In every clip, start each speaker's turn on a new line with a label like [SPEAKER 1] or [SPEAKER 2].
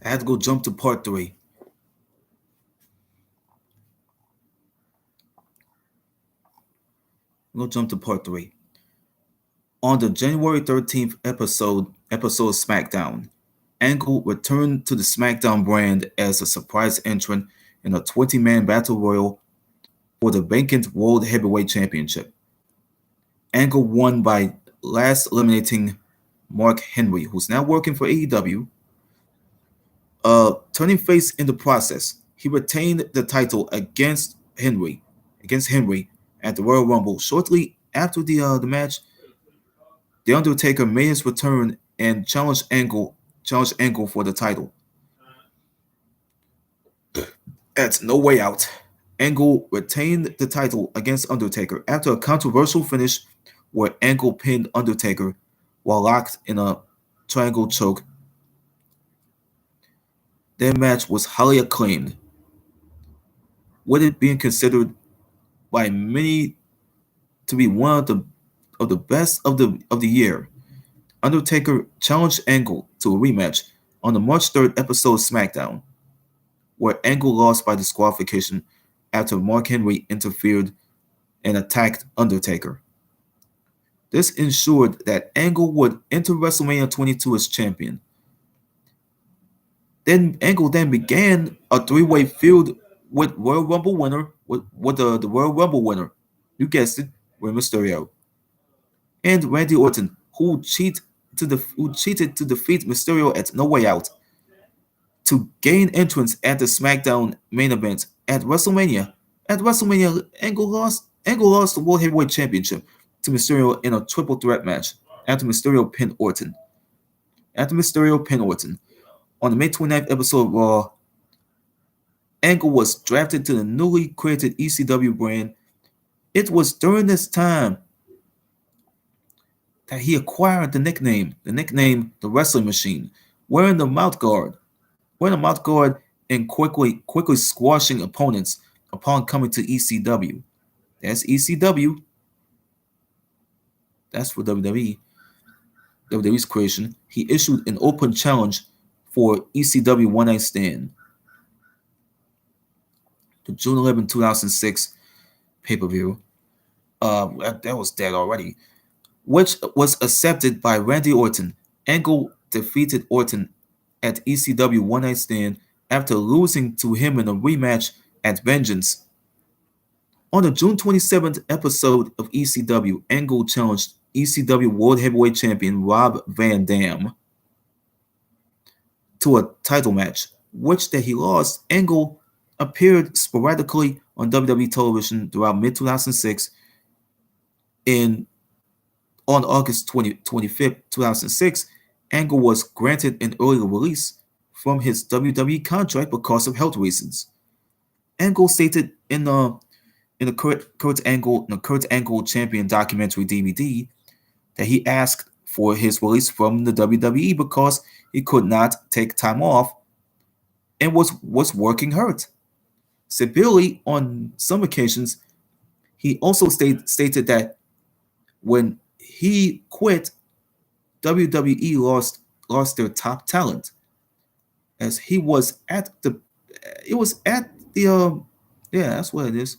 [SPEAKER 1] I had to go jump to part 3. We'll jump to part 3. On the January 13th episode of SmackDown, Angle returned to the SmackDown brand as a surprise entrant in a 20-man battle royal for the vacant World Heavyweight Championship. Angle won by last eliminating Mark Henry, who's now working for AEW, turning face in the process. He retained the title against Henry at the Royal Rumble. Shortly after the match, The Undertaker made his return and challenged Angle for the title. At No Way Out, Angle retained the title against Undertaker after a controversial finish where Angle pinned Undertaker while locked in a triangle choke. Their match was highly acclaimed, with it being considered by many to be one of the best of the year. Undertaker challenged Angle to a rematch on the March 3rd episode of SmackDown, where Angle lost by disqualification after Mark Henry interfered and attacked Undertaker. This ensured that Angle would enter WrestleMania 22 as champion. Then Angle began a three-way feud with Royal Rumble winner with the Royal Rumble winner. You guessed it, Rey Mysterio and Randy Orton, who cheated to defeat Mysterio at No Way Out to gain entrance at the SmackDown main event at WrestleMania. At WrestleMania, Angle lost the World Heavyweight Championship to Mysterio in a triple threat match after Mysterio pinned Orton. On the May 29th episode of Raw, Angle was drafted to the newly created ECW brand. It was during this time that he acquired the nickname the Wrestling Machine, wearing a mouth guard and quickly squashing opponents upon coming to ECW. That's ECW. That's for WWE's creation. He issued an open challenge for ECW One Night Stand, the June 11, 2006 pay-per-view. That was dead already, which was accepted by Randy Orton. Angle defeated Orton at ECW One Night Stand after losing to him in a rematch at Vengeance. On the June 27th episode of ECW, Angle challenged ECW World Heavyweight Champion Rob Van Dam to a title match, which that he lost. Angle appeared sporadically on WWE television throughout mid-2006. On August 25th, 2006, Angle was granted an early release from his WWE contract because of health reasons. Angle stated in the Kurt Angle Champion documentary DVD that he asked for his release from the WWE because he could not take time off and was working hurt severely on some occasions. He also stated that when he quit, WWE lost their top talent, as he was at the yeah, that's what it is.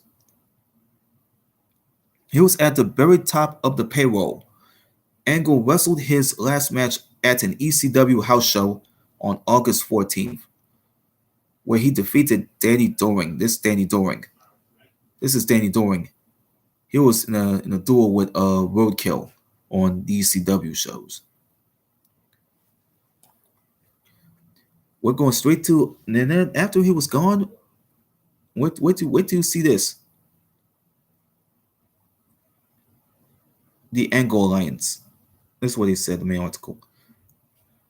[SPEAKER 1] He was at the very top of the payroll. Angle wrestled his last match at an ECW house show on August 14th, where he defeated Danny Doring. This is Danny Doring. He was in a duel with Roadkill on the ECW shows. We're going straight to, and then after he was gone, wait till you see this. The Angle Alliance. This is what he said in the main article.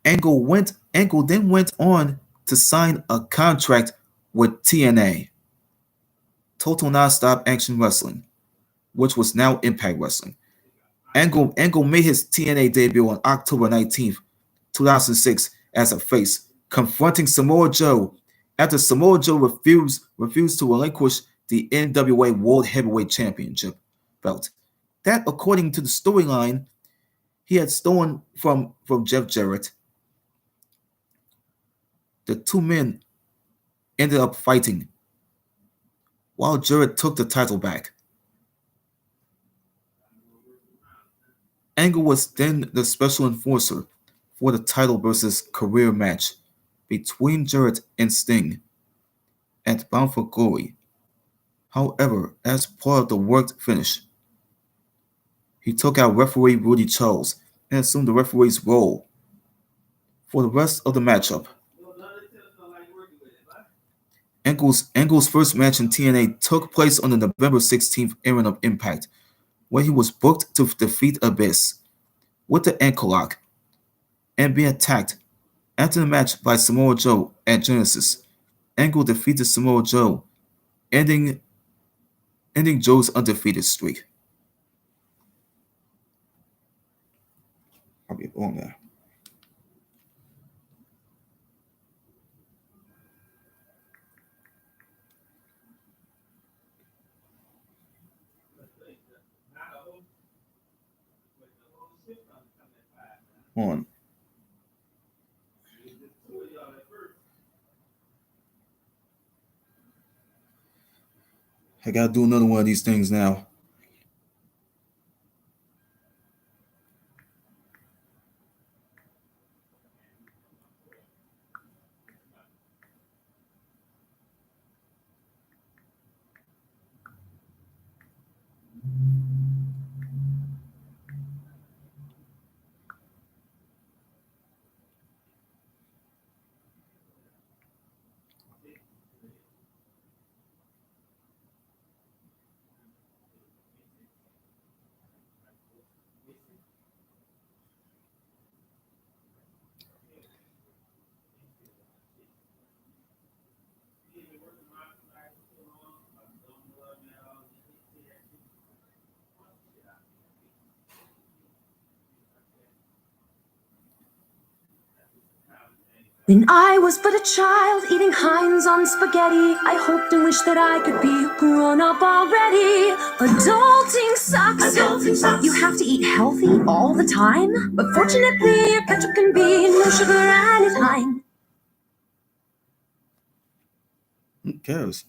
[SPEAKER 1] Angle then went on to sign a contract with TNA, Total Nonstop Action Wrestling, which was now Impact Wrestling. Angle made his TNA debut on October 19th, 2006 as a face, confronting Samoa Joe after Samoa Joe refused to relinquish the NWA World Heavyweight Championship belt. That, according to the storyline, he had stolen from Jeff Jarrett. The two men ended up fighting while Jarrett took the title back. Angle was then the special enforcer for the title versus career match between Jarrett and Sting at Bound for Glory. However, as part of the worked finish, he took out referee Rudy Charles and assumed the referee's role for the rest of the matchup. Angle's first match in TNA took place on the November 16th airing of Impact, where he was booked to defeat Abyss with the ankle lock and be attacked after the match by Samoa Joe at Genesis. Angle defeated Samoa Joe, ending Joe's undefeated streak. I'll be on there. On. I gotta do another one of these things now.
[SPEAKER 2] When I was but a child eating Heinz on spaghetti, I hoped and wished that I could be grown up already. Adulting sucks. You have to eat healthy all the time. But fortunately, your ketchup can be no sugar and it's fine.
[SPEAKER 1] Who cares?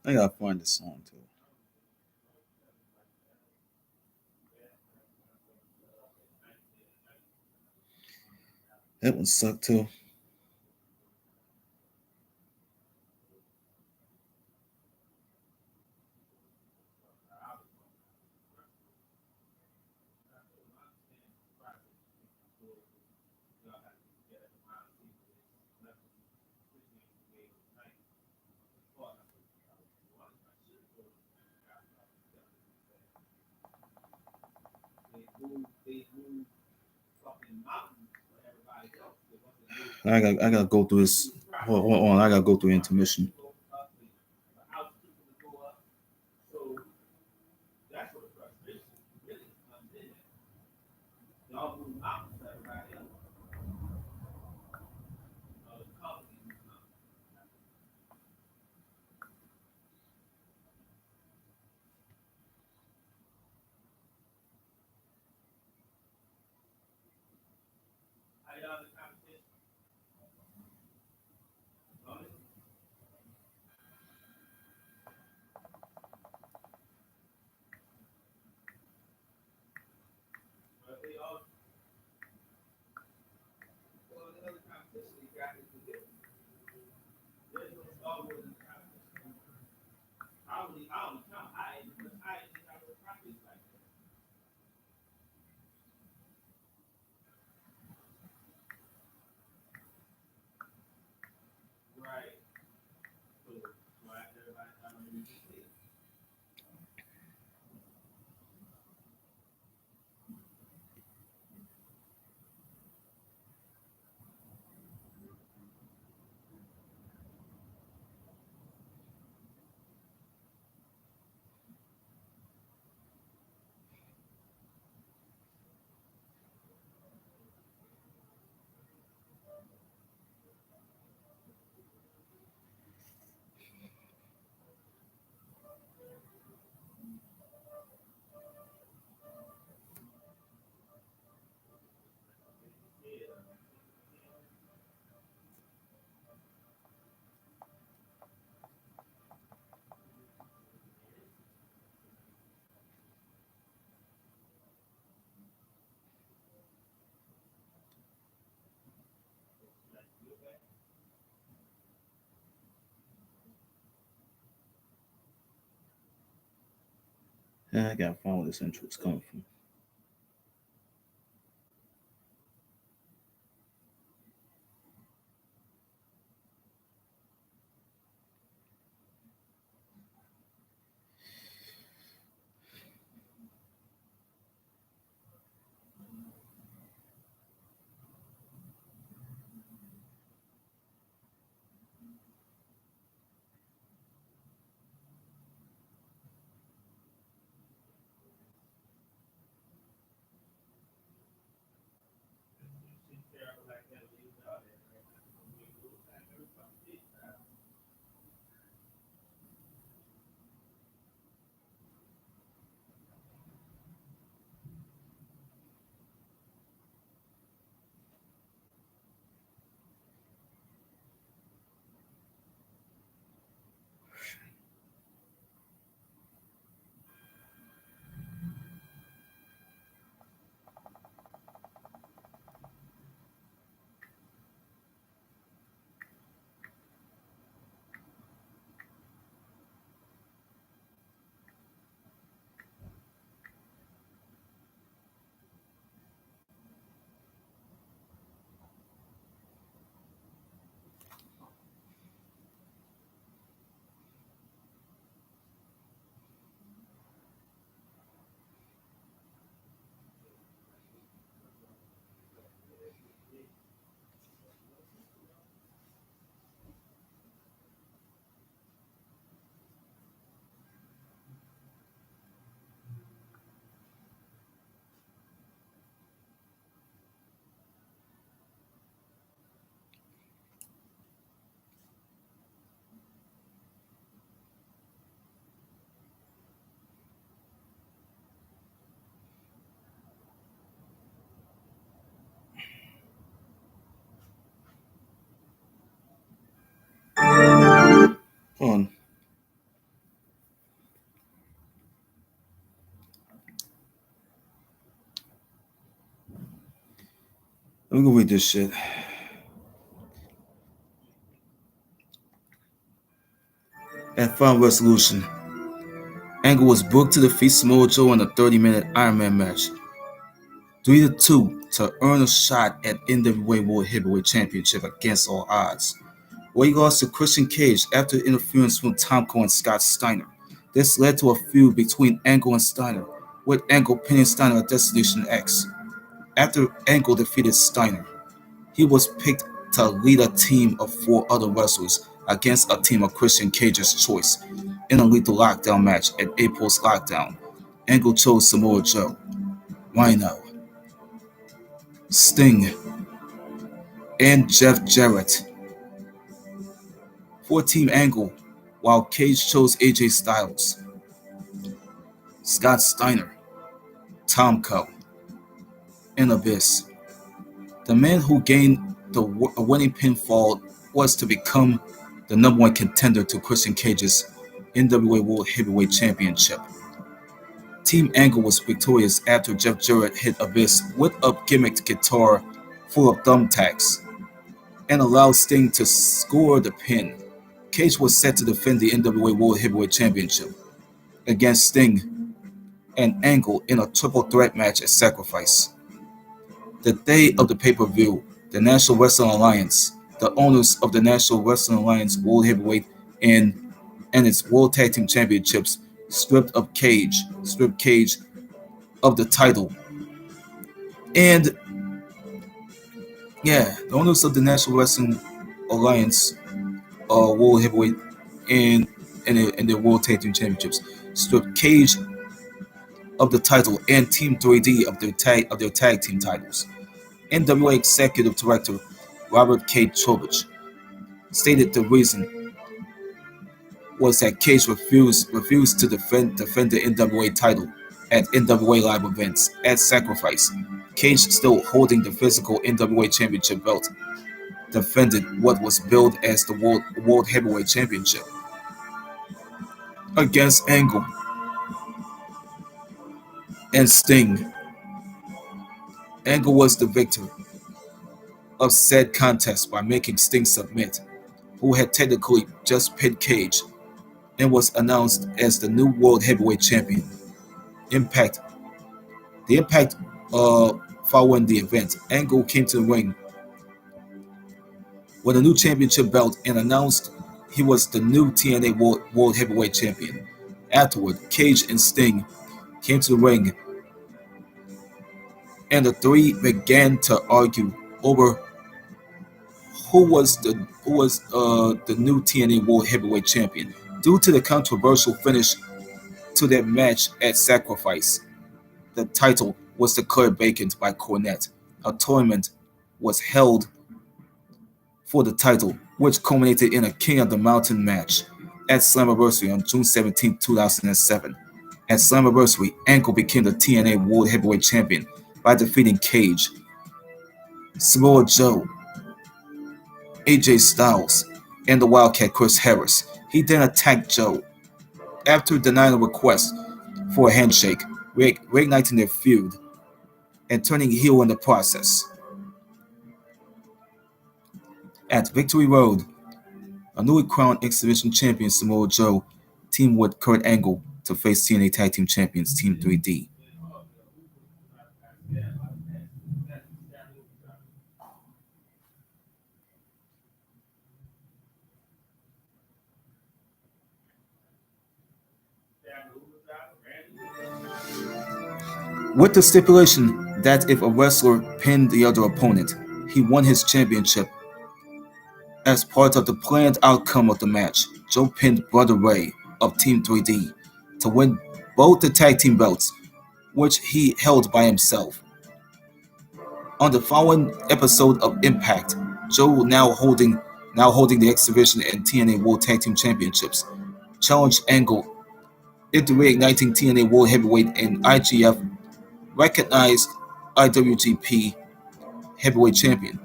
[SPEAKER 1] I gotta find this song too. That one sucked too. I gotta go through this. Hold on, I gotta go through intermission. I gotta find where this intro is coming from. Hold on. Let me go read this shit. At Final Resolution, Angle was booked to defeat Samoa Joe in a 30-minute Iron Man match. 3-2 to earn a shot at NWA World Heavyweight Championship against all odds, where he lost to Christian Cage after interference from Tomko and Scott Steiner. This led to a feud between Angle and Steiner, with Angle pinning Steiner at Destination X. After Angle defeated Steiner, he was picked to lead a team of 4 other wrestlers against a team of Christian Cage's choice in a lethal lockdown match at April's Lockdown. Angle chose Samoa Joe, Rhino, Sting, and Jeff Jarrett for Team Angle, while Cage chose AJ Styles, Scott Steiner, Tomko, and Abyss. The man who gained the winning pinfall was to become the #1 contender to Christian Cage's NWA World Heavyweight Championship. Team Angle was victorious after Jeff Jarrett hit Abyss with a gimmicked guitar full of thumbtacks and allowed Sting to score the pin. Cage was set to defend the NWA World Heavyweight Championship against Sting and Angle in a triple threat match at Sacrifice. The day of the pay-per-view, the National Wrestling Alliance, the owners of the National Wrestling Alliance World Heavyweight and its World Tag Team Championships stripped Cage of the title. And yeah, the owners of the National Wrestling Alliance World Heavyweight and the World Tag Team Championships stripped Cage of the title and Team 3D of their tag team titles. NWA Executive Director Robert K. Trowbridge stated the reason was that Cage refused to defend the NWA title at NWA live events at Sacrifice. Cage, still holding the physical NWA Championship belt, defended what was billed as the World Heavyweight Championship against Angle and Sting. Angle was the victor of said contest by making Sting submit, who had technically just pinned Cage and was announced as the new World Heavyweight Champion. Impact. The Impact uh, following the event, Angle came to the ring with a new championship belt and announced he was the new TNA World Heavyweight Champion. Afterward, Cage and Sting came to the ring, and the three began to argue over who was the new TNA World Heavyweight Champion. Due to the controversial finish to their match at Sacrifice, the title was declared vacant by Cornette. A tournament was held for the title, which culminated in a King of the Mountain match at Slammiversary on June 17, 2007. At Slammiversary, Angle became the TNA World Heavyweight Champion by defeating Cage, Samoa Joe, AJ Styles, and the Wildcat Chris Harris. He then attacked Joe after denying a request for a handshake, reigniting their feud and turning heel in the process. At Victory Road, a newly crowned X Division champion Samoa Joe teamed with Kurt Angle to face TNA Tag Team Champions Team 3D. With the stipulation that if a wrestler pinned the other opponent, he won his championship. As part of the planned outcome of the match, Joe pinned Brother Ray of Team 3D to win both the tag team belts, which he held by himself. On the following episode of Impact, Joe, now holding the X Division and TNA World Tag Team Championships, challenged Angle into reigniting TNA World Heavyweight and IGF recognized IWGP Heavyweight Champion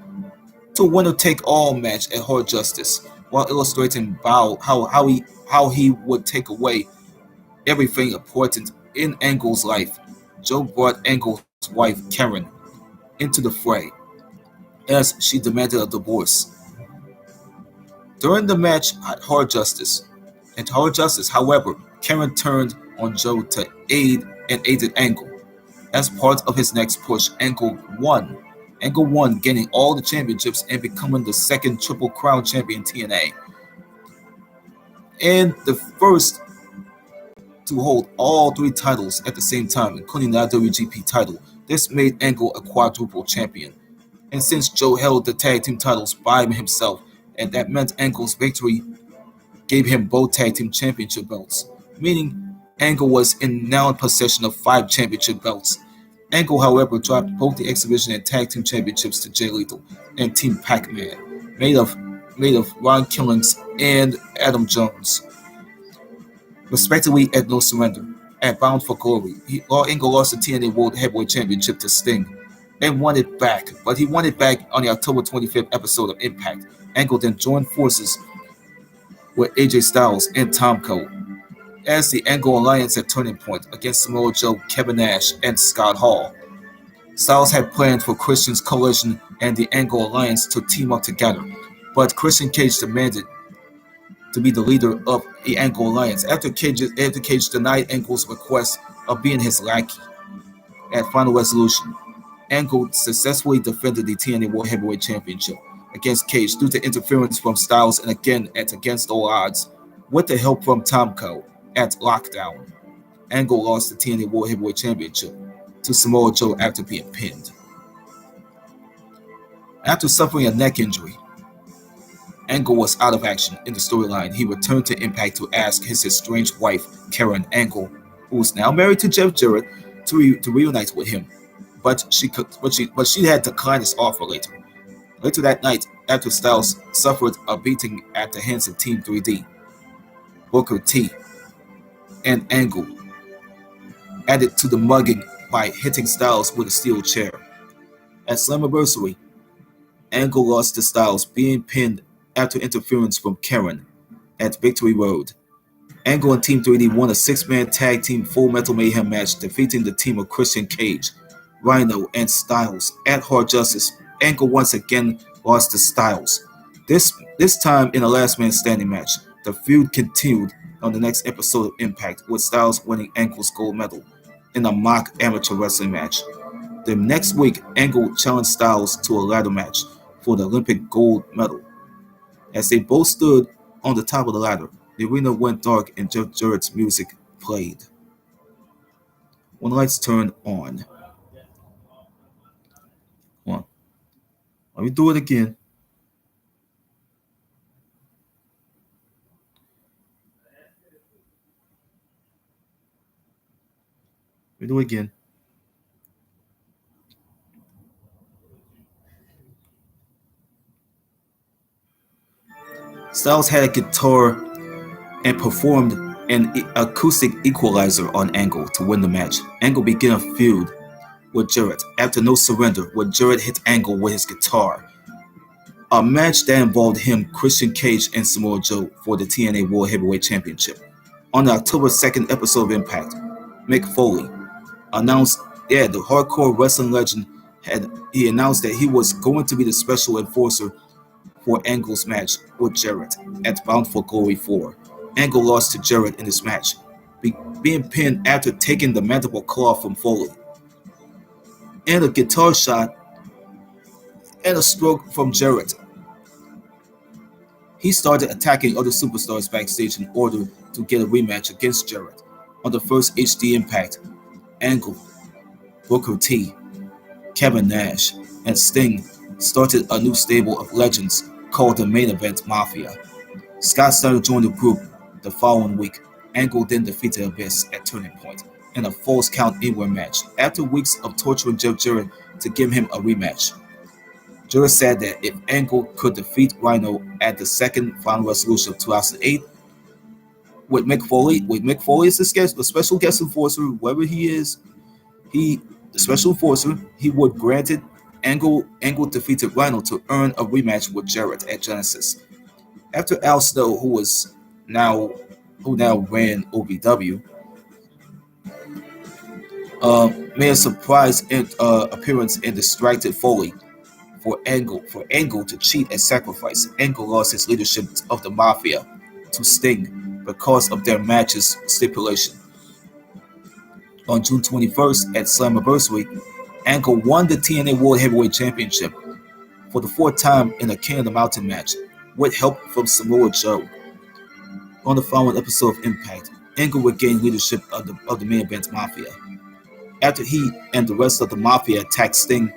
[SPEAKER 1] to a winner-take-all match at Hard Justice, while illustrating how he would take away everything important in Angle's life. Joe brought Angle's wife Karen into the fray as she demanded a divorce. During the match at Hard Justice, however, Karen turned on Joe to aided Angle. As part of his next push, Angle won. Angle won, gaining all the championships and becoming the second Triple Crown champion TNA, and the first to hold all three titles at the same time, including the IWGP title. This made Angle a quadruple champion. And since Joe held the tag team titles by himself, and that meant Angle's victory gave him both tag team championship belts, meaning Angle was now in possession of 5 championship belts. Angle, however, dropped both the X Division and tag team championships to Jay Lethal and Team Pac-Man, made of Ron Killings and Adam Jones, respectively at No Surrender. At Bound for Glory, Angle lost the TNA World Heavyweight Championship to Sting and won it back, but he won it back on the October 25th episode of Impact. Angle then joined forces with AJ Styles and Tom Cole as the Angle Alliance at Turning Point against Samoa Joe, Kevin Nash, and Scott Hall. Styles had planned for Christian's coalition and the Angle Alliance to team up together, but Christian Cage demanded to be the leader of the Angle Alliance after Cage denied Angle's request of being his lackey. At Final Resolution, Angle successfully defended the TNA World Heavyweight Championship against Cage due to interference from Styles and again at Against All Odds, with the help from Tomko. At Lockdown, Angle lost the TNA World Heavyweight Championship to Samoa Joe after being pinned. After suffering a neck injury, Angle was out of action in the storyline. He returned to Impact to ask his estranged wife, Karen Angle, who is now married to Jeff Jarrett, to reunite with him. But she had declined his offer later. Later that night, after Styles suffered a beating at the hands of Team 3D, Booker T and Angle added to the mugging by hitting Styles with a steel chair. At Slammiversary, Angle lost to Styles, being pinned after interference from Karen at Victory Road. Angle and Team 3D won a 6-man tag team Full Metal Mayhem match, defeating the team of Christian Cage, Rhino, and Styles. At Hard Justice, Angle once again lost to Styles. This time in a last man standing match. The feud continued on the next episode of Impact, with Styles winning Angle's gold medal. in a mock amateur wrestling match. The next week, Angle challenged Styles to a ladder match for the Olympic gold medal. As they both stood on the top of the ladder, the arena went dark and Jeff Jarrett's music played. When the lights turned on, well, let me do it again. Let me do it again. Styles had a guitar and performed an acoustic equalizer on Angle to win the match. Angle began a feud with Jarrett after No Surrender, where Jarrett hit Angle with his guitar. A match that involved him, Christian Cage, and Samoa Joe for the TNA World Heavyweight Championship. On the October 2nd episode of Impact, Mick Foley announced, the hardcore wrestling legend he announced that he was going to be the special enforcer for Angle's match with Jarrett at Bound for Glory 4. Angle lost to Jarrett in this match, being pinned after taking the mandible claw from Foley. And a guitar shot and a stroke from Jarrett. He started attacking other superstars backstage in order to get a rematch against Jarrett. On the first HD Impact, Angle, Booker T, Kevin Nash, and Sting started a new stable of legends called the Main Event Mafia. Scott Steiner joined the group the following week. Angle then defeated Abyss at Turning Point in a Falls Count Anywhere match after weeks of torturing Jeff Jarrett to give him a rematch. Jarrett said that if Angle could defeat Rhino at the second final resolution of 2008, with Mick Foley as the special guest enforcer, whoever he is, the special enforcer, he would granted Angle defeated Rhino to earn a rematch with Jarrett at Genesis. After Al Snow, who now ran OVW, made a surprise appearance and distracted Foley for Angle to cheat at Sacrifice. Angle lost his leadership of the Mafia to Sting because of their match's stipulation. On June 21st at Slammiversary, Angle won the TNA World Heavyweight Championship for the fourth time in a King of the Mountain match with help from Samoa Joe. On the following episode of Impact, Angle regained leadership of the Main Event Mafia after he and the rest of the Mafia attacked Sting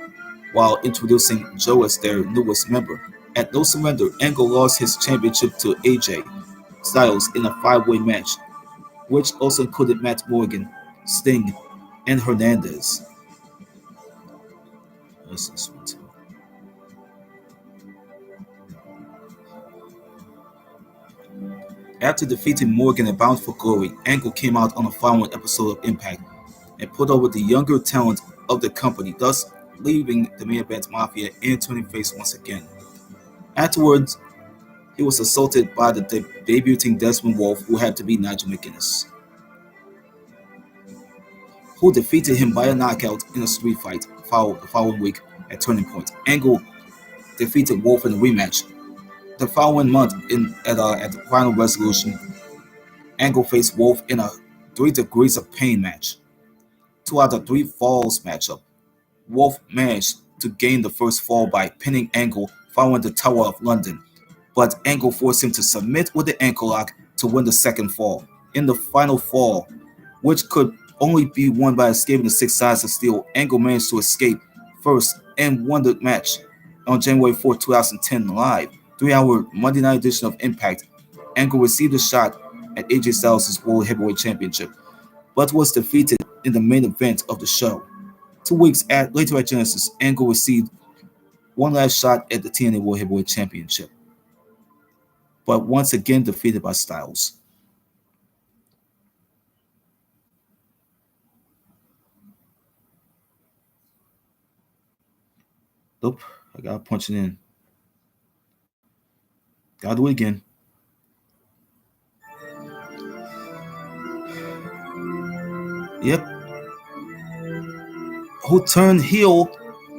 [SPEAKER 1] while introducing Joe as their newest member. At No Surrender, Angle lost his championship to AJ Styles in a 5-way match, which also included Matt Morgan, Sting, and Hernandez. This one too. After defeating Morgan and Bound for Glory, Angle came out on the following episode of Impact and put over the younger talent of the company, thus leaving the Main Event Mafia and turning face once again. Afterwards, he was assaulted by the debuting Desmond Wolfe, who had to beat Nigel McGuinness, who defeated him by a knockout in a street fight the following week at Turning Point. Angle defeated Wolfe in a rematch. The following month at the final resolution, Angle faced Wolfe in a 3 Degrees of Pain match. 2 out of 3 falls matchup. Wolfe managed to gain the first fall by pinning Angle following the Tower of London, but Angle forced him to submit with the ankle lock to win the second fall. In the final fall, which could only be won by escaping the 6 sides of steel, Angle managed to escape first and won the match. On January 4, 2010 live, 3-hour Monday night edition of Impact, Angle received a shot at AJ Styles' World Heavyweight Championship, but was defeated in the main event of the show. 2 weeks later at Genesis, Angle received one last shot at the TNA World Heavyweight Championship, but once again defeated by Styles. Nope, I gotta punch it in. Gotta do it again. Yep. Who turned heel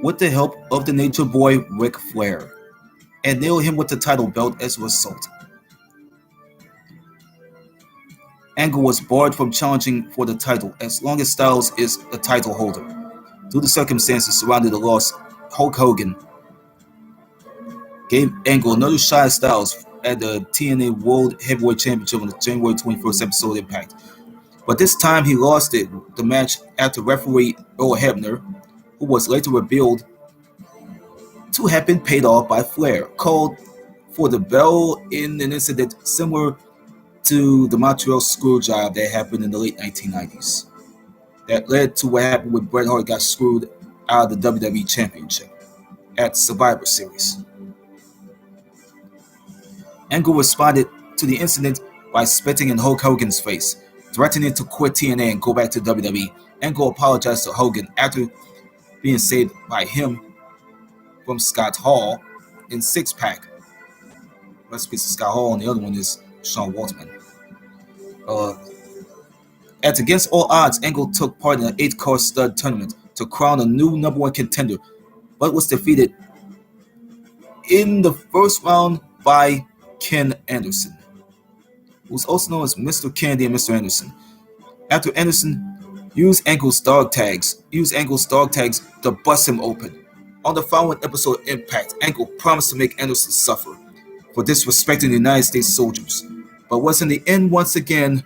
[SPEAKER 1] with the help of the Nature Boy Ric Flair and nailed him with the title belt as a result. Angle was barred from challenging for the title as long as Styles is the title holder. Due to circumstances surrounding the loss, Hulk Hogan gave Angle another shot at Styles at the TNA World Heavyweight Championship on the January 21st episode of Impact. But this time he lost the match after referee Earl Hebner, who was later revealed to have been paid off by Flair, called for the bell in an incident similar to the Montreal Screwjob that happened in the late 1990s. That led to what happened when Bret Hart got screwed out of the WWE Championship at Survivor Series. Angle responded to the incident by spitting in Hulk Hogan's face, threatening to quit TNA and go back to WWE. Angle apologized to Hogan after being saved by him from Scott Hall in Six Pack. Rest in peace to Scott Hall, and the other one is Sean Waltman. At Against All Odds, Angle took part in an 8-card stud tournament to crown a new number one contender, but was defeated in the first round by Ken Anderson, who's also known as Mr. Kennedy and Mr. Anderson. After Anderson used Angle's dog tags to bust him open. On the following episode of Impact, Angle promised to make Anderson suffer for disrespecting the United States soldiers, but was in the end once again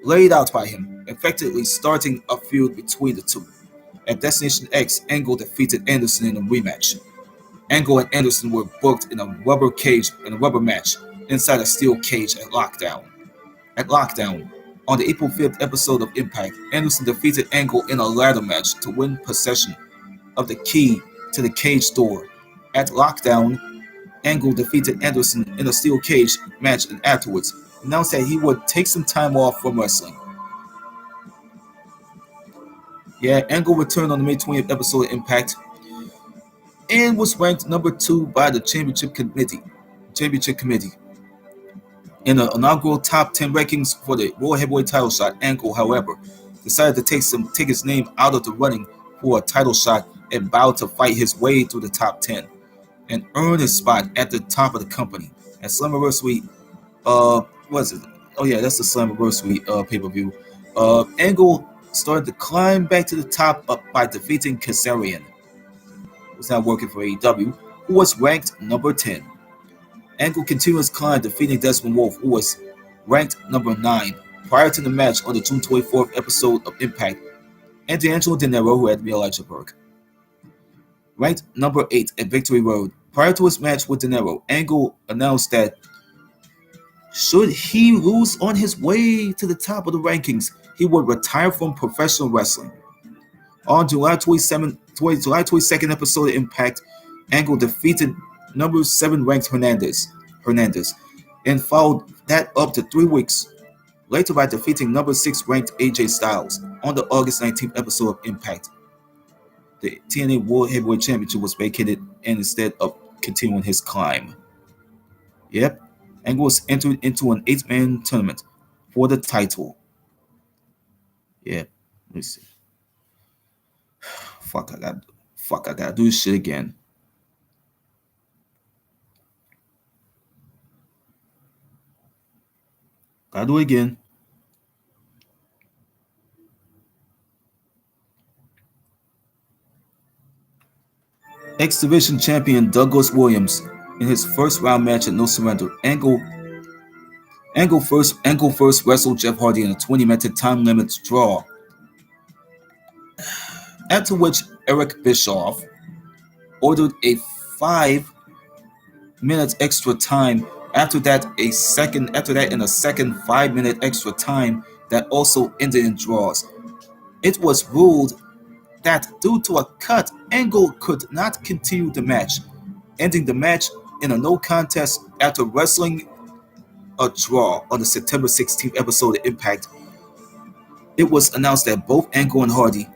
[SPEAKER 1] laid out by him, effectively starting a feud between the two. At Destination X, Angle defeated Anderson in a rematch. Angle and Anderson were booked in a rubber match inside a steel cage at Lockdown. On the April 5th episode of Impact, Anderson defeated Angle in a ladder match to win possession of the key to the cage door. At Lockdown, Angle defeated Anderson in a steel cage match and afterwards announced that he would take some time off from wrestling. Yeah, Angle returned on the May 20th episode of Impact and was ranked number 2 by the Championship Committee. In the inaugural top 10 rankings for the World Heavyweight title shot, Angle, however, decided to take his name out of the running for a title shot and vowed to fight his way through the top 10 and earn his spot at the top of the company. At Slammiversary, that's the Slammiversary pay-per-view. Angle started to climb back to the top by defeating Kazarian, who's now working for AEW, who was ranked number 10. Angle continued his climb, defeating Desmond Wolfe, who was ranked number 9 prior to the match on the June 24th episode of Impact, and D'Angelo Dinero, who had to be Elijah Burke. Ranked number 8 at Victory Road. Prior to his match with Dinero, Angle announced that should he lose on his way to the top of the rankings, he would retire from professional wrestling. On July 22nd episode of Impact, Angle defeated number 7 ranked Hernandez, and followed that up to 3 weeks later by defeating number 6 ranked AJ Styles on the August 19th episode of Impact. The TNA World Heavyweight Championship was vacated and instead of continuing his climb. Yep, Angle was entered into an 8-man tournament for the title. Yeah, let me see. I gotta do this shit again. Gotta do it again. X Division champion Douglas Williams in his first round match at No Surrender. Angle first wrestled Jeff Hardy in a 20-minute time limit draw, after which Eric Bischoff ordered a 5-minute extra time. After that, in a second 5-minute extra time that also ended in draws. It was ruled that due to a cut, Angle could not continue the match, ending the match in a no contest after wrestling a draw on the September 16th episode of Impact. It was announced that both Angle and Hardy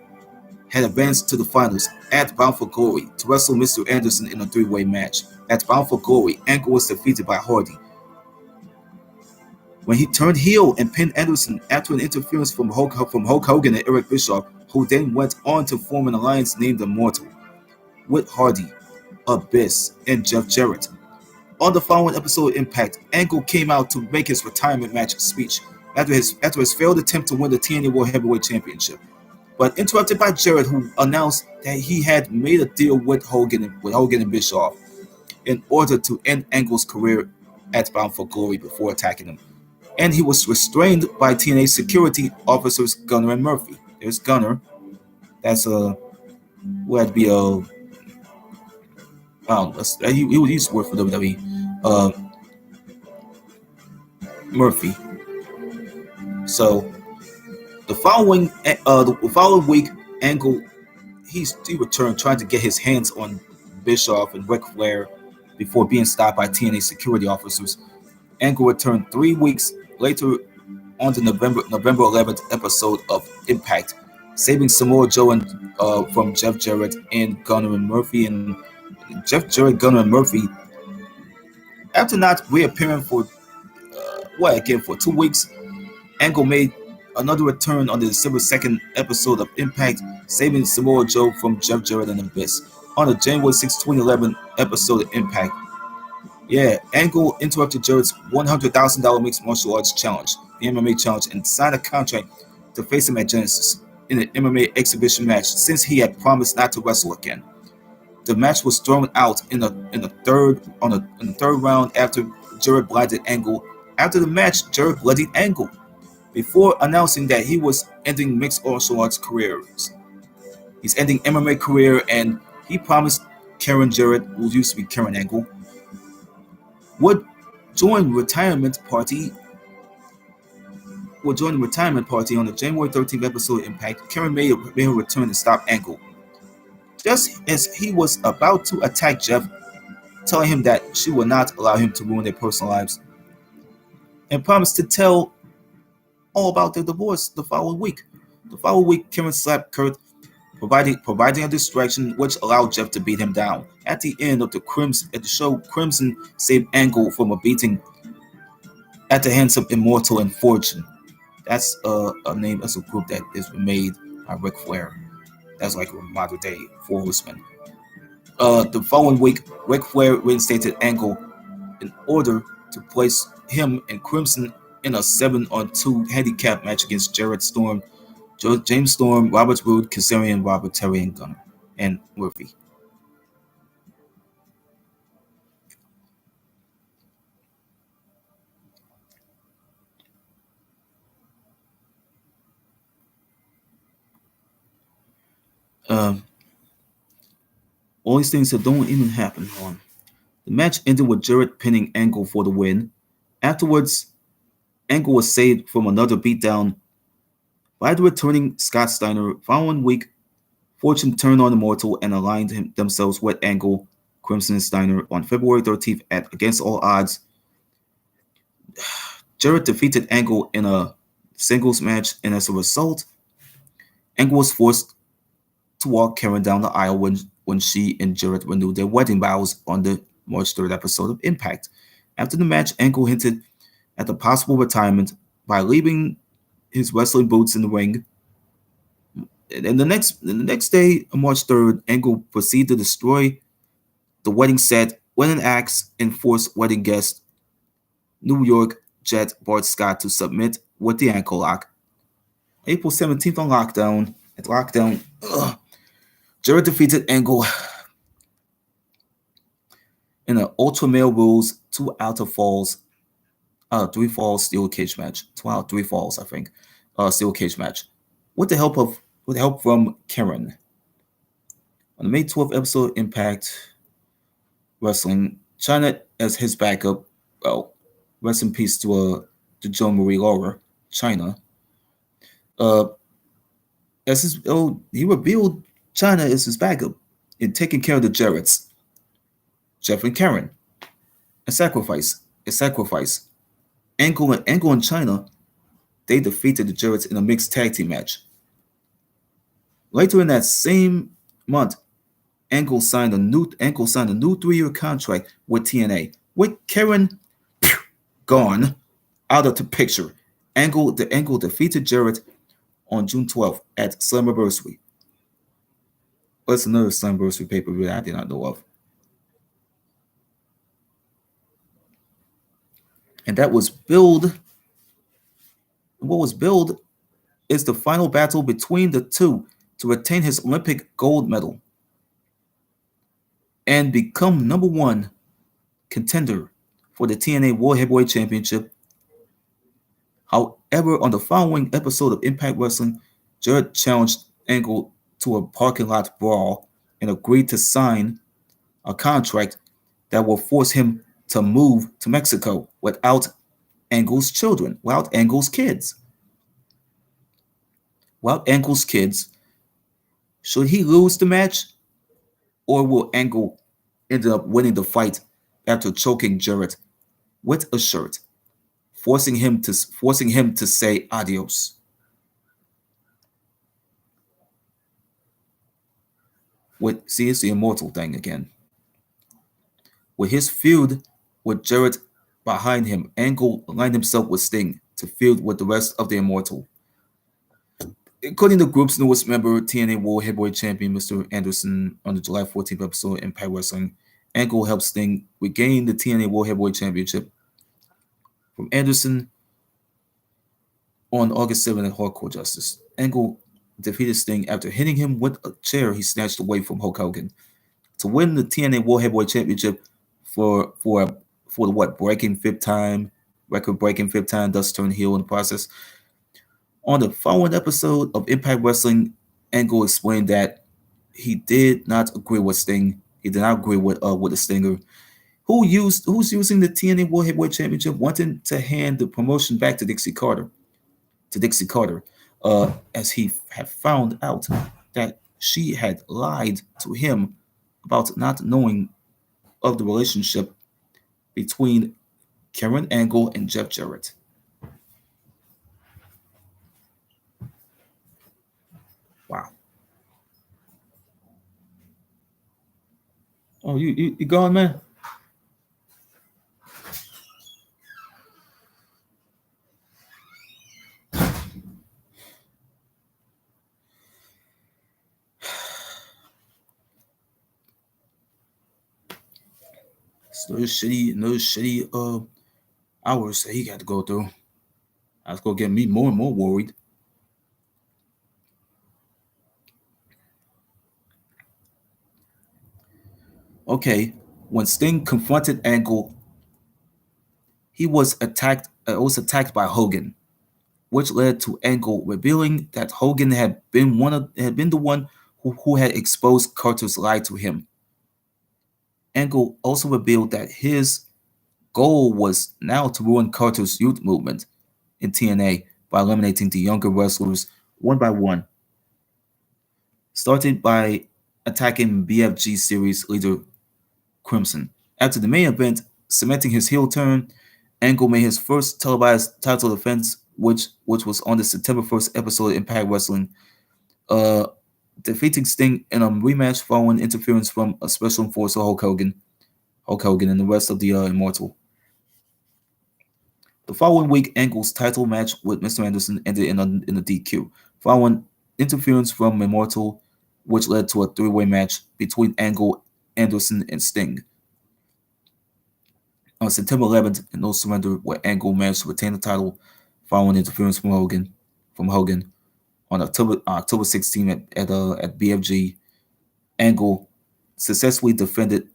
[SPEAKER 1] had advanced to the finals at Bound for Glory to wrestle Mr. Anderson in a 3-way match. At Bound for Glory, Angle was defeated by Hardy when he turned heel and pinned Anderson after an interference from Hulk Hogan and Eric Bischoff, who then went on to form an alliance named Immortal with Hardy, Abyss, and Jeff Jarrett. On the following episode of Impact, Angle came out to make his retirement match speech, after his failed attempt to win the TNA World Heavyweight Championship, but interrupted by Jarrett, who announced that he had made a deal with Hogan and Bischoff in order to end Angle's career at Bound for Glory before attacking him. And he was restrained by TNA security officers Gunner and Murphy. There's Gunner. That's a who had to be a he used to work for WWE. Uh, Murphy. So the following week, Angle he returned trying to get his hands on Bischoff and Ric Flair before being stopped by TNA security officers. Angle returned 3 weeks later on the November 11th episode of Impact, saving Samoa Joe and from Jeff Jarrett and Gunner and Murphy. And Jeff Jarrett, Gunner and Murphy, after not reappearing for 2 weeks, Angle made another return on the December 2nd episode of Impact, saving Samoa Joe from Jeff Jarrett and Abyss. On the January 6, 2011 episode of Impact, Angle interrupted Jarrett's $100,000 mixed martial arts challenge, the MMA challenge, and signed a contract to face him at Genesis in an MMA exhibition match since he had promised not to wrestle again. The match was thrown out in the third round after Jarrett blinded Angle. After the match, Jarrett bloodied Angle before announcing that he was ending mixed martial arts careers. He's ending MMA career, and he promised Karen Jarrett, who used to be Karen Angle, would join the retirement party on the January 13th episode of Impact. Karen made her return to stop Angle. Just as he was about to attack Jeff, telling him that she would not allow him to ruin their personal lives, and promised to tell all about their divorce the following week. The following week, Karen slapped Kurt, providing a distraction which allowed Jeff to beat him down. At the end of the show, Crimson saved Angle from a beating at the hands of Immortal and Fortune. That's a name. That's a group that is made by Ric Flair. That's like a modern day Four Horsemen. The following week, Ric Flair reinstated Angle in order to place him and Crimson in a 7-on-2 handicap match against Jarrett Storm, James Storm, Robert Roode, Kazarian, Robert, Terry, and Gunner, and Murphy. All these things that don't even happen on. The match ended with Jarrett pinning Angle for the win. Afterwards, Angle was saved from another beatdown by the returning Scott Steiner. Following week, Fortune turned on Immortal and aligned themselves with Angle, Crimson, and Steiner on February 13th at Against All Odds. Jarrett defeated Angle in a singles match, and as a result, Angle was forced to walk Karen down the aisle when she and Jarrett renewed their wedding vows on the March 3rd episode of Impact. After the match, Angle hinted at the possible retirement by leaving his wrestling boots in the ring. And the next day, on March 3rd, Angle proceeded to destroy the wedding set with an axe and forced wedding guest New York Jet Bart Scott to submit with the ankle lock. April 17th on Lockdown. At Lockdown, Jarrett defeated Angle in an Ultra Male Rules 2 out of 3 falls steel cage match. 2 out of 3 falls, I think. Steel cage match. With the help from Karen. On the May 12th episode of Impact Wrestling, China as his backup. Well, rest in peace to Joan Marie Laura, China. He revealed China as his backup in taking care of the Jarretts, Jeff and Karen. A sacrifice. Angle and China, they defeated the Jarretts in a mixed tag team match. Later in that same month, Angle signed a new 3-year contract with TNA. With Karen gone out of the picture, Angle defeated Jarrett on June 12th at Slammiversary. That's another Slammiversary pay-per-view that I did not know of. And that was billed what was billed is the final battle between the two to retain his Olympic gold medal and become number one contender for the TNA World Heavyweight Championship. However, on the following episode of Impact Wrestling, Jarrett challenged Angle to a parking lot brawl and agreed to sign a contract that will force him to move to Mexico without Angle's children, without Angle's kids. Without Angle's kids, should he lose the match, or will Angle end up winning the fight after choking Jarrett with a shirt, forcing him to say adios? With see, it's the immortal thing again. With his feud with Jarrett behind him, Angle aligned himself with Sting to feud with the rest of the Immortal. Including the group's newest member, TNA World Heavyweight Champion Mr. Anderson, on the July 14th episode of Impact Wrestling. Angle helped Sting regain the TNA World Heavyweight Championship from Anderson on August 7th at Hardcore Justice. Angle defeated Sting after hitting him with a chair he snatched away from Hulk Hogan to win the TNA World Heavyweight Championship for for for the breaking fifth time, record breaking fifth time, thus turned heel in the process. On the following episode of Impact Wrestling, Angle explained that he did not agree with Sting. He did not agree with the Stinger, who's using the TNA World Heavyweight Championship, wanting to hand the promotion back to Dixie Carter. As he had found out that she had lied to him about not knowing of the relationship between Karen Angle and Jeff Jarrett. Wow. Oh, you gone, man? So another shitty hours that he got to go through. That's gonna get me more and more worried. Okay, when Sting confronted Angle, he was attacked by Hogan, which led to Angle revealing that Hogan had been the one who had exposed Carter's lie to him. Angle also revealed that his goal was now to ruin Carter's youth movement in TNA by eliminating the younger wrestlers one by one, started by attacking BFG series leader Crimson. After the main event, cementing his heel turn, Angle made his first televised title defense, which was on the September 1st episode of Impact Wrestling, uh, defeating Sting in a rematch following interference from a special enforcer Hulk Hogan, and the rest of the Immortal. The following week, Angle's title match with Mr. Anderson ended in a DQ, following interference from Immortal, which led to a three-way match between Angle, Anderson, and Sting. On September 11th, in No Surrender, where Angle managed to retain the title following interference from Hogan. On October 16th at BFG, Angle successfully defended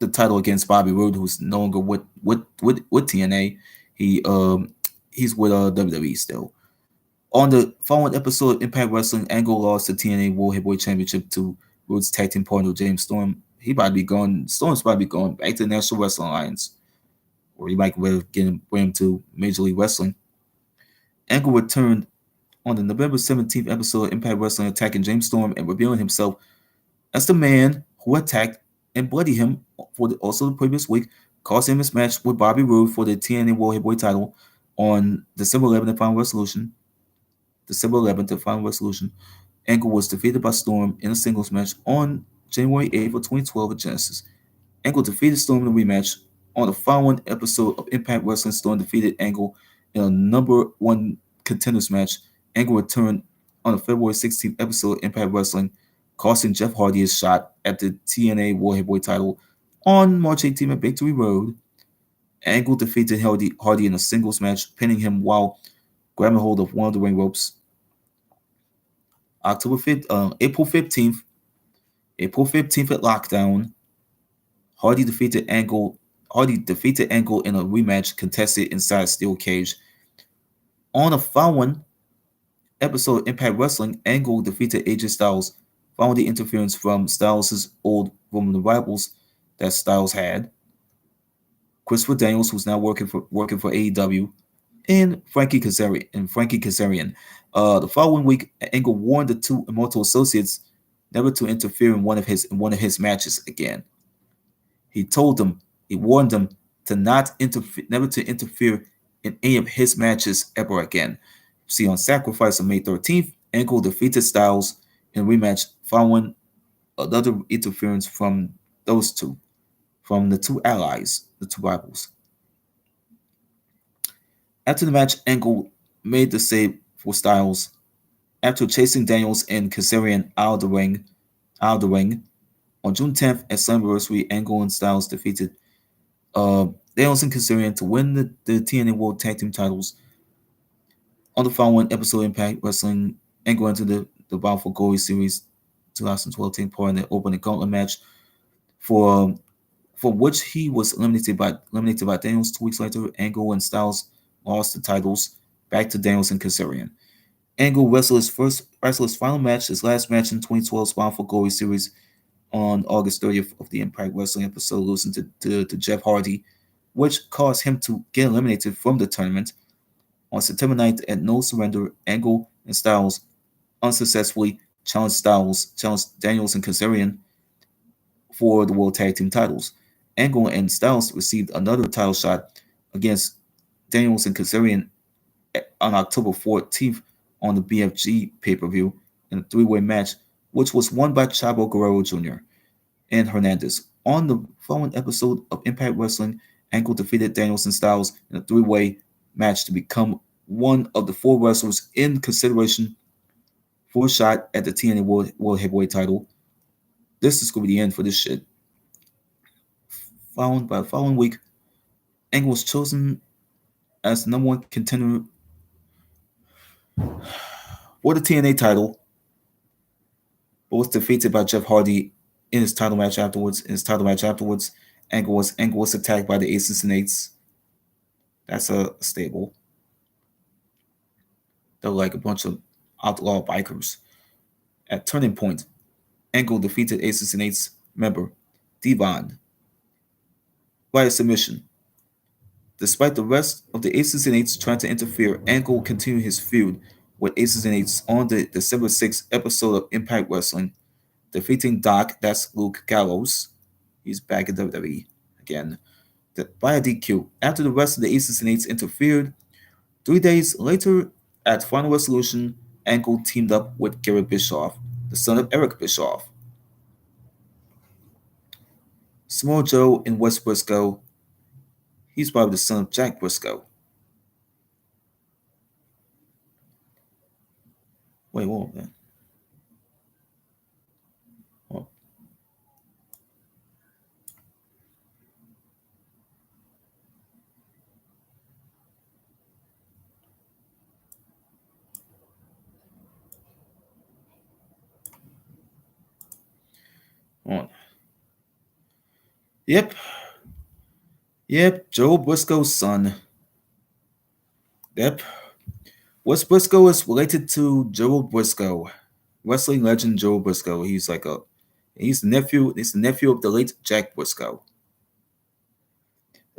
[SPEAKER 1] the title against Bobby Roode, who's no longer with TNA. He's with WWE still. On the following episode of Impact Wrestling, Angle lost the TNA World Heavyweight Championship to Roode's tag team partner James Storm. He about to be gone. Storm's about to be going back to the National Wrestling Alliance, or he might bring him to Major League Wrestling. Angle returned on the November 17th episode of Impact Wrestling, attacking James Storm and revealing himself as the man who attacked and bloodied him also the previous week, costing him his match with Bobby Roode for the TNA World Heavyweight title on December 11th, the final resolution. December 11th, the final resolution. Angle was defeated by Storm in a singles match on January 8th of 2012 at Genesis. Angle defeated Storm in a rematch on the following episode of Impact Wrestling. Storm defeated Angle in a number one contenders match. Angle returned on the February 16th episode of Impact Wrestling, costing Jeff Hardy his shot at the TNA World Heavyweight title on March 18th at Victory Road. Angle defeated Hardy in a singles match, pinning him while grabbing hold of one of the ring ropes. October 5th, April 15th at Lockdown, Hardy defeated Angle. Hardy defeated Angle in a rematch contested inside a steel cage. On the following episode of Impact Wrestling, Angle defeated AJ Styles following the interference from Styles' old Roman rivals that Styles had, Christopher Daniels, who's now working for AEW, and Frankie Kazarian. The following week, Angle warned the two Immortal Associates never to interfere in one of his matches again. He told them, he warned them to never to interfere in any of his matches ever again. See, on Sacrifice on May 13th, Angle defeated Styles in a rematch following another interference from those two, from the two allies, the two rivals. After the match, Angle made the save for Styles after chasing Daniels and Kazarian out of the ring. On June 10th, at Slammiversary, Angle and Styles defeated uh, Daniels and Kazarian to win the TNA World Tag Team titles. On the following episode of Impact Wrestling, Angle entered the Bound for Glory Series 2012 taking part in the opening gauntlet match for for which he was eliminated by Daniels. 2 weeks later, Angle and Styles lost the titles back to Daniels and Kazarian. Angle wrestled his final match, his last match in 2012's Bound for Glory Series on August 30th of the Impact Wrestling episode, losing to Jeff Hardy, which caused him to get eliminated from the tournament. On September 9th at No Surrender, Angle and Styles unsuccessfully challenged Daniels and Kazarian for the World Tag Team titles. Angle and Styles received another title shot against Daniels and Kazarian on October 14th on the BFG pay-per-view in a three-way match, which was won by Chavo Guerrero Jr. and Hernandez. On the following episode of Impact Wrestling, Angle defeated Daniels and Styles in a three-way match to become one of the four wrestlers in consideration for a shot at the TNA World Heavyweight title. This is going to be the end for this shit. By the following week, Angle was chosen as the number one contender for the TNA title, but was defeated by Jeff Hardy in his title match afterwards. Angle was attacked by the Aces and Eights. That's a stable. They're like a bunch of outlaw bikers. At Turning Point, Angle defeated Aces and Eights member Devon via submission. Despite the rest of the Aces and Eights trying to interfere, Angle continued his feud with Aces and Eights on the December 6th episode of Impact Wrestling, defeating Doc, that's Luke Gallows. He's back in WWE again, via DQ. After the rest of the Aces and Eights interfered, 3 days later, at Final Resolution, Angle teamed up with Garrett Bischoff, the son of Eric Bischoff. Samoa Joe and Wes Briscoe, he's probably the son of Jack Briscoe. Wait, whoa, man. Oh. Oh. Yep. Joe Briscoe's son. Yep. Wes Briscoe is related to Gerald Briscoe, wrestling legend Gerald Briscoe. He's the nephew of the late Jack Briscoe.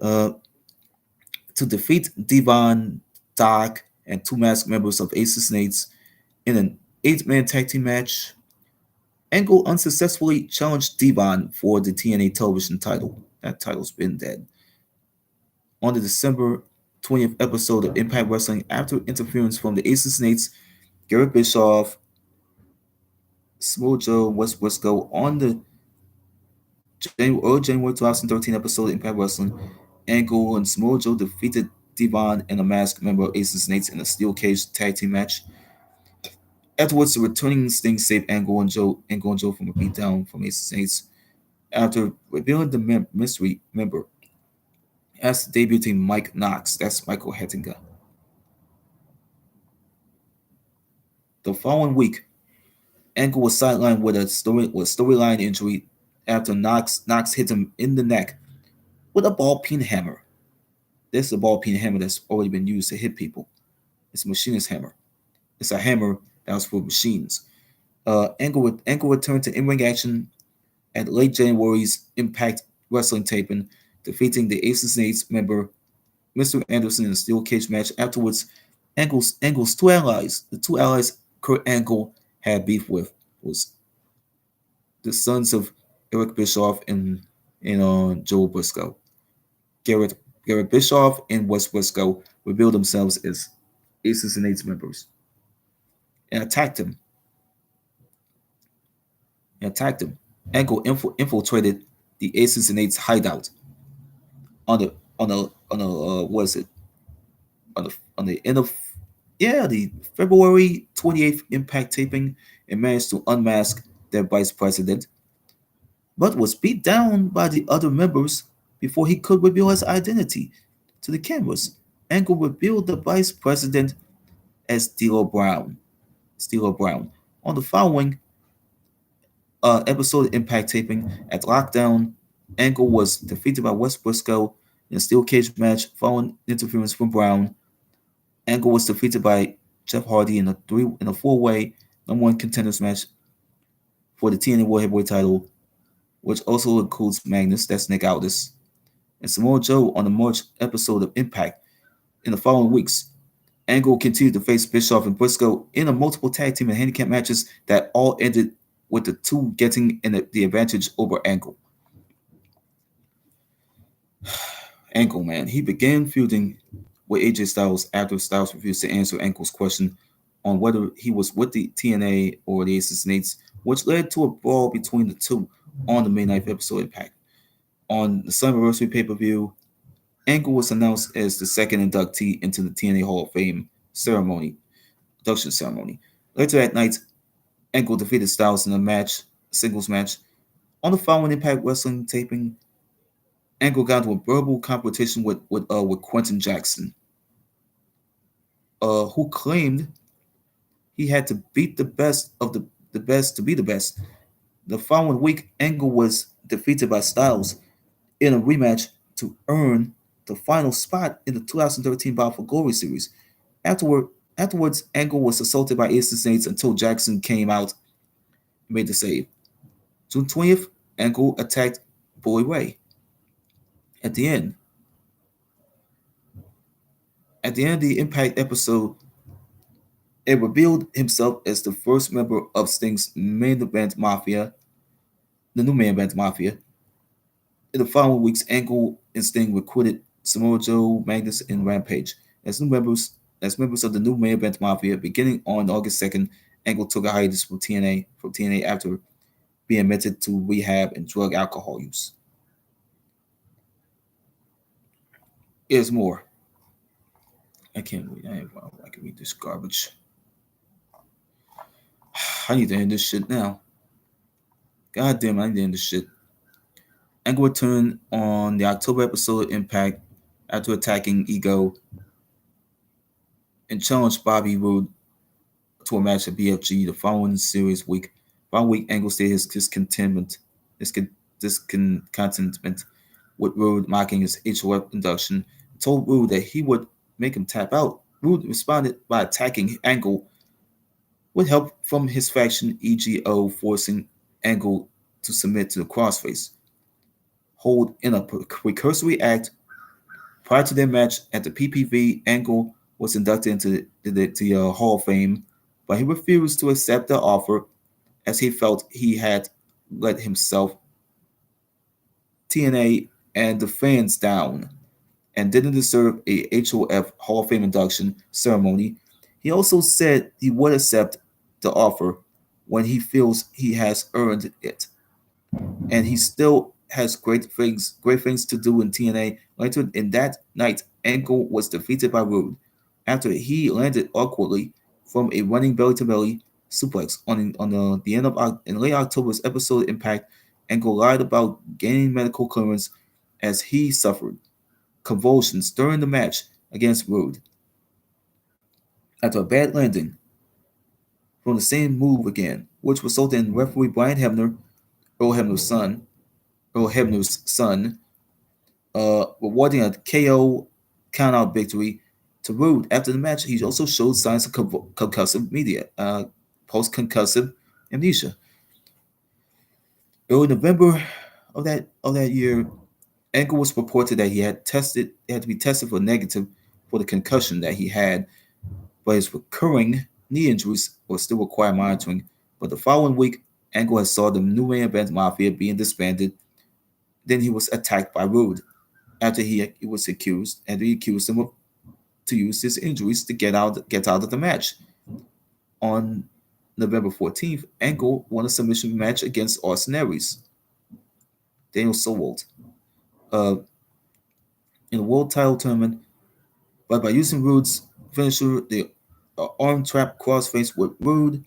[SPEAKER 1] Uh, to defeat Devon, Doc, and two masked members of Aces and Eights in an 8-man tag team match, Angle unsuccessfully challenged Devon for the TNA television title. That title's been dead. On the December 20th episode of Impact Wrestling, after interference from the Aces and Eights, Garrett Bischoff, Samoa Joe, Wes Briscoe on the early January 2013 episode of Impact Wrestling, Angle and Samoa Joe defeated Devon and a masked member of Aces and Eights in a steel cage tag team match. Afterwards, the returning Sting saved Angle and Joe from a beatdown from Aces and Eights after revealing the mystery member as debuting Mike Knox. That's Michael Hettinger. The following week, Angle was sidelined with a storyline injury after Knox hit him in the neck with a ball peen hammer. This is a ball peen hammer that's already been used to hit people. It's a machinist hammer. It's a hammer that was for machines. Angle returned to in-ring action at late January's Impact Wrestling taping, defeating the Aces and Eights member Mr. Anderson in a steel cage match. Afterwards, Angle's two allies, the two allies Kurt Angle had beef with, was the sons of Eric Bischoff and Joe Briscoe. Garrett Garrett Bischoff and Wes Briscoe revealed themselves as Aces and Eights members and attacked him. Angle infiltrated the Aces and Eights hideout on the what is it on the end of the February 28th Impact taping and managed to unmask their vice president, but was beat down by the other members before he could reveal his identity to the cameras. Angle revealed the vice president as D'Lo Brown. Steelo Brown. On the following episode of Impact taping at Lockdown, Angle was defeated by Wes Briscoe in a steel cage match following interference from Brown. Angle was defeated by Jeff Hardy in a four-way number one contenders match for the TNA World Heavyweight title, which also includes Magnus, that's Nick Aldis, and Samoa Joe on the March episode of Impact. In the following weeks, Angle continued to face Bischoff and Briscoe in a multiple tag team and handicap matches that all ended with the two getting the advantage over Angle. Angle, man, he began feuding with AJ Styles after Styles refused to answer Angle's question on whether he was with the TNA or the Aces and Eights, which led to a brawl between the two on the May 9th episode Impact. On the Slammiversary pay-per-view, Angle was announced as the second inductee into the TNA Hall of Fame induction ceremony. Later that night, Angle defeated Styles in a singles match. On the following Impact Wrestling taping, Angle got into a verbal competition with Quentin Jackson, who claimed he had to beat the best of the best to be the best. The following week, Angle was defeated by Styles in a rematch to earn the final spot in the 2013 Bound for Glory series. Afterwards, Angle was assaulted by Aces and Eights until Jackson came out and made the save. June 20th, Angle attacked Bully Ray. At the end of the Impact episode, it revealed himself as the first member of Sting's main event Mafia, the new main event Mafia. In the following weeks, Angle and Sting recruited Samoa Joe, Magnus, and Rampage as members of the new main event Mafia. Beginning on August 2nd, Angle took a hiatus from TNA after being admitted to rehab and drug alcohol use. Here's more. I can't read. I can read this garbage. I need to end this shit now. God damn, I need to end this shit. Angle returned on the October episode of Impact after attacking Ego and challenged Bobby Roode to a match at BFG the following series week. Following week, Angle stated his discontentment with Roode mocking his HOF induction, told Roode that he would make him tap out. Roode responded by attacking Angle with help from his faction EGO, forcing Angle to submit to the crossface hold in a precursory act. Prior to their match at the PPV, Angle was inducted into the Hall of Fame, but he refused to accept the offer as he felt he had let himself, TNA, and the fans down and didn't deserve a HOF Hall of Fame induction ceremony. He also said he would accept the offer when he feels he has earned it, and he still has great things to do in TNA. Later in that night, Angle was defeated by Roode after he landed awkwardly from a running belly-to-belly suplex the end of in late October's episode of Impact. Angle lied about gaining medical clearance as he suffered convulsions during the match against Roode. After a bad landing, from the same move again, which resulted in referee Brian Hebner, Earl Hebner's son, Earl Hebner's son, rewarding a KO countout victory to Rude. After the match, he also showed signs of post-concussive amnesia. Early November of that year, Angle was reported that he had to be tested for negative for the concussion that he had, but his recurring knee injuries will still require monitoring. But the following week, Angle had saw the New Man Event Mafia being disbanded. Then he was attacked by Rude after he accused him of to use his injuries to get out of the match. On November 14th, Angle won a submission match against Austin Aries, Daniel Sowold, uh, in a world title tournament, but by using Rude's finisher, the arm trap crossface with Rude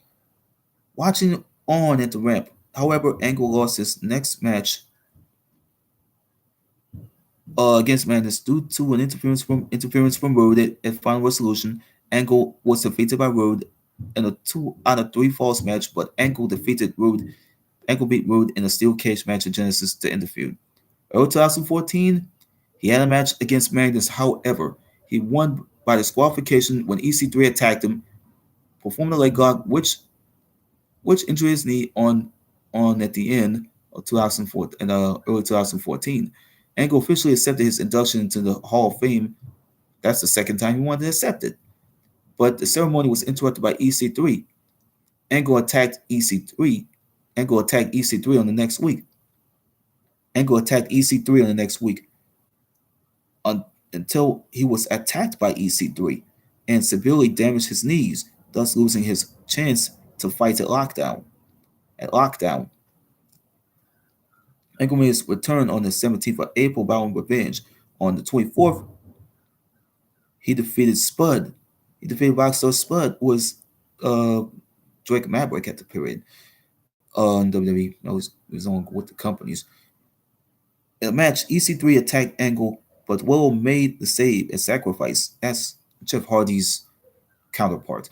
[SPEAKER 1] watching on at the ramp. However, Angle lost his next match against Madness due to an interference from Rude at Final Resolution. Angle was defeated by Rude in a 2 out of 3 falls match, but Angle defeated Rude. Angle beat Rude in a steel cage match at Genesis to end the feud. Early 2014, he had a match against Magnus. However, he won by disqualification when EC3 attacked him, performed a leg lock, which injured his knee on at the end of 2004 and early 2014. Angle officially accepted his induction into the Hall of Fame. That's the second time he wanted to accept it. But the ceremony was interrupted by EC3. Angle attacked EC3. Angle attacked EC3 on the next week. Angle attacked EC3 on the next week until he was attacked by EC3 and severely damaged his knees, thus losing his chance to fight at Lockdown. Angle made his return on the 17th of April, vowing revenge. On the 24th, he defeated Spud. He defeated Rockstar Spud, who was uh, Drake Maverick at the period in WWE. He was on with the companies. In the match, EC3 attacked Angle, but Willow made the save and sacrifice. That's Jeff Hardy's counterpart.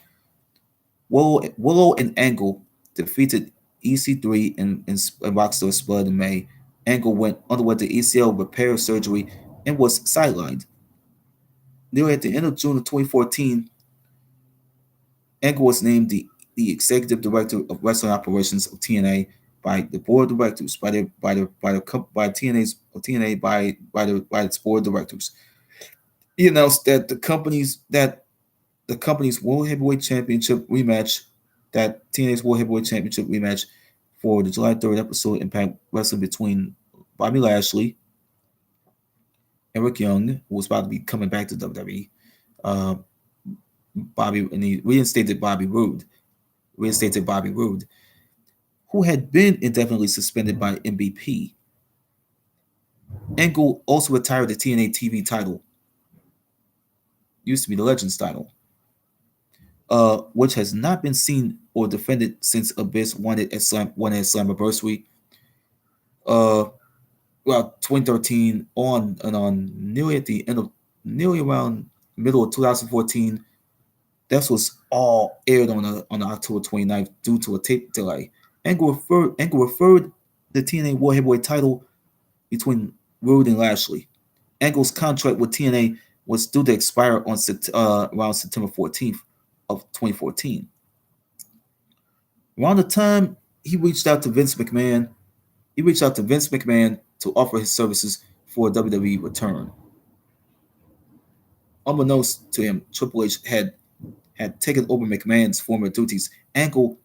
[SPEAKER 1] Willow and Angle defeated EC3 and Rockstar Spud in May. Angle underwent the ACL repair surgery and was sidelined. Nearly at the end of June of 2014, Angle was named the executive director of wrestling operations of TNA by the board of directors by its board of directors. He announced that the company's World Heavyweight Championship rematch, that TNA's World Heavyweight Championship rematch for the July 3rd episode Impact Wrestling between Bobby Lashley, Eric Young, who was about to be coming back to WWE, uh, and he reinstated Bobby Roode, who had been indefinitely suspended by MVP. Angle also retired the TNA TV title, used to be the Legends title, which has not been seen or defended since Abyss won it at Slammiversary. Uh, well, 2013 on nearly around middle of 2014. This was all aired on October 29th due to a tape delay. Angle referred the TNA World Heavyweight title between Rude and Lashley. Angle's contract with TNA was due to expire on around September 14th of 2014. Around the time he reached out to Vince McMahon to offer his services for a WWE return. Unbeknownst to him, Triple H had taken over McMahon's former duties. Angle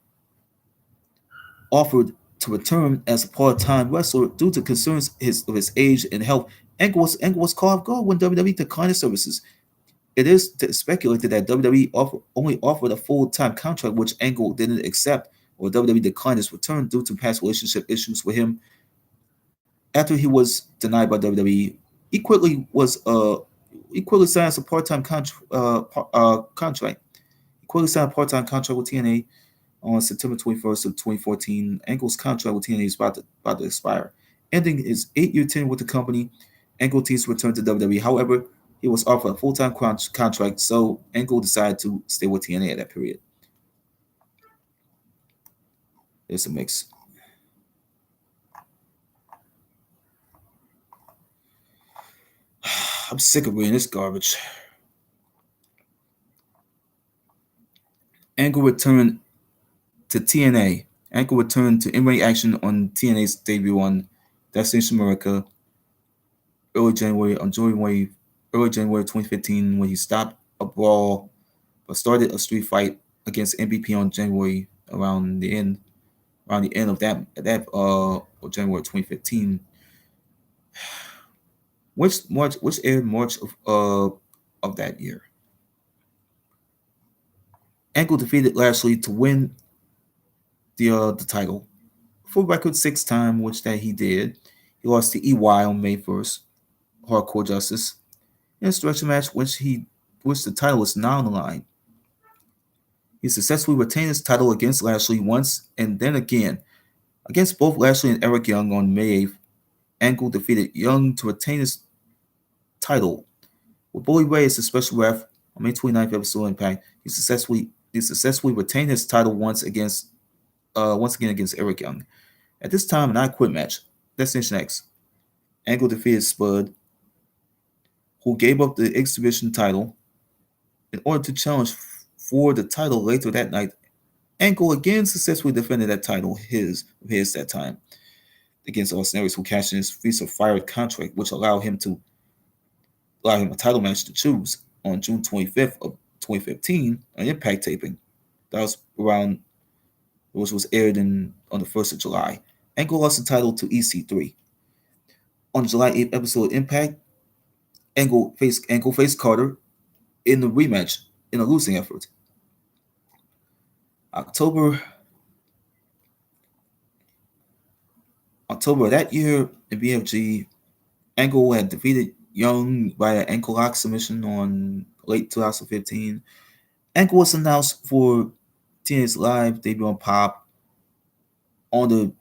[SPEAKER 1] offered to return as a part-time wrestler due to concerns of his age and health. Angle was caught off guard when WWE declined his services. It is speculated that WWE only offered a full-time contract, which Angle didn't accept, or WWE declined his return due to past relationship issues with him. After he was denied by WWE, he quickly signed a part-time contract. He quickly signed a part-time contract with TNA on September 21st of 2014. Angle's contract with TNA is about to expire. Ending his 8-year tenure with the company, Angle teams returned to WWE. However, he was offered a full-time contract, so Angle decided to stay with TNA at that period. It's a mix. I'm sick of reading this garbage. Angle returned to TNA. Angle returned to in-ring action on TNA's debut on Destination America early January on January early January 2015 when he stopped a brawl but started a street fight against MVP on January around the end of that of January 2015, which aired March of that year. Angle defeated Lashley to win the title. Full record 6 time, which that he did. He lost to EY on May 1st, Hardcore Justice, in a stretch match which the title was now on the line. He successfully retained his title against Lashley once and then again. Against both Lashley and Eric Young on May 8th, Angle defeated Young to retain his title. With Bully Ray as a special ref on May 29th episode of Impact, he successfully retained his title once again against Eric Young. At this time, an I Quit match, Destination X. Angle defeated Spud, who gave up the X Division title in order to challenge for the title later that night. Angle again successfully defended that title, his that time, against Austin Aries, who cashed in his Feast of Fire contract, which allowed him a title match to choose on June 25th of 2015, an Impact taping. That was around, which was aired on the 1st of July. Angle lost the title to EC3. On the July 8th episode of Impact, Angle faced Carter in the rematch in a losing effort. October of that year in BFG, Angle had defeated Young by an ankle lock submission on late 2015. Angle was announced for TNA's live debut on Pop on the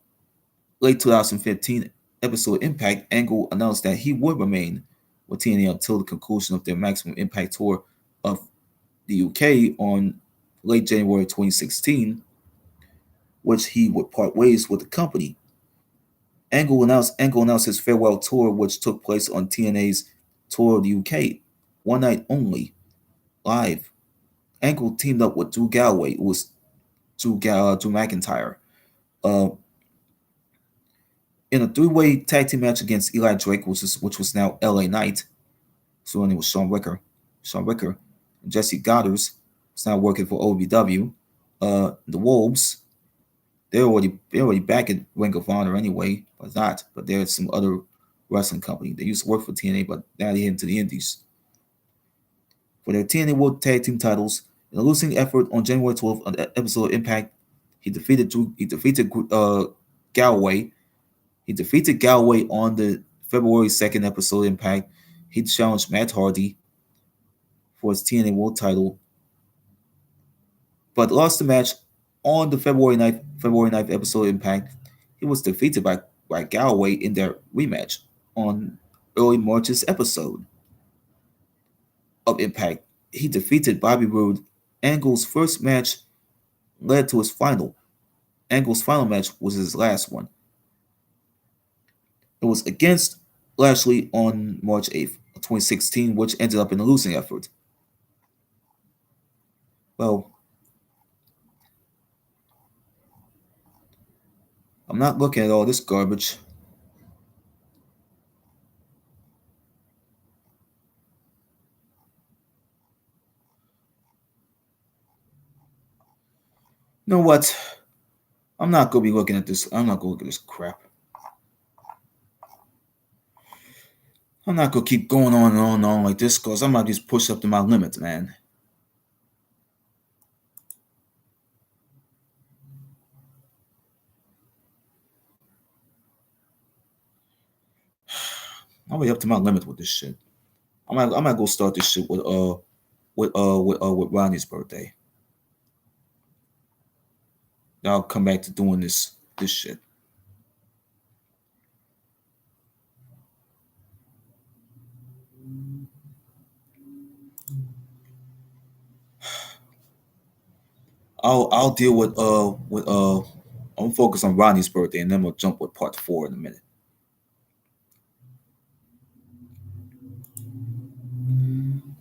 [SPEAKER 1] late 2015 episode Impact. Angle announced that he would remain with TNA until the conclusion of their Maximum Impact tour of the UK on late January 2016, which he would part ways with the company. Angle announced his farewell tour, which took place on TNA's tour of the UK, one night only, live. Angle teamed up with Drew Galloway, who was Drew McIntyre, uh, in a three-way tag team match against Eli Drake, which was now LA Knight. So it was Sean Ricker, and Jesse Goddard, who's now working for OVW. The Wolves, they're already back at Ring of Honor anyway, but not. But there's some other wrestling company. They used to work for TNA, but now they head into the Indies. For their TNA World Tag Team titles, in a losing effort on January 12th on the episode of Impact, he defeated Galloway. He defeated Galloway on the February 2nd episode of Impact. He challenged Matt Hardy for his TNA World title, but lost the match on the February 9th episode of Impact. He was defeated by Galloway in their rematch on early March's episode of Impact. He defeated Bobby Roode. Angle's first match led to his final. Angle's final match was his last one. It was against Lashley on March 8th, 2016, which ended up in a losing effort. Well, I'm not looking at all this garbage. You know what? I'm not gonna be looking at this. I'm not gonna look at this crap. I'm not gonna keep going on and on and on like this because I might just push up to my limits, man. I'm way up to my limit with this shit. I might go start this shit with Ronnie's birthday. Then I'll come back to doing this shit. I'll deal with I'm focused on Rodney's birthday, and then we'll jump with part four in a minute.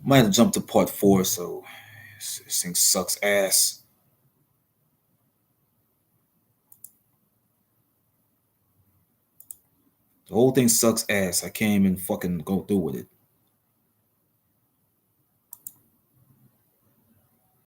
[SPEAKER 1] Might have to jump to part four, so this thing sucks ass. The whole thing sucks ass. I can't even fucking go through with it.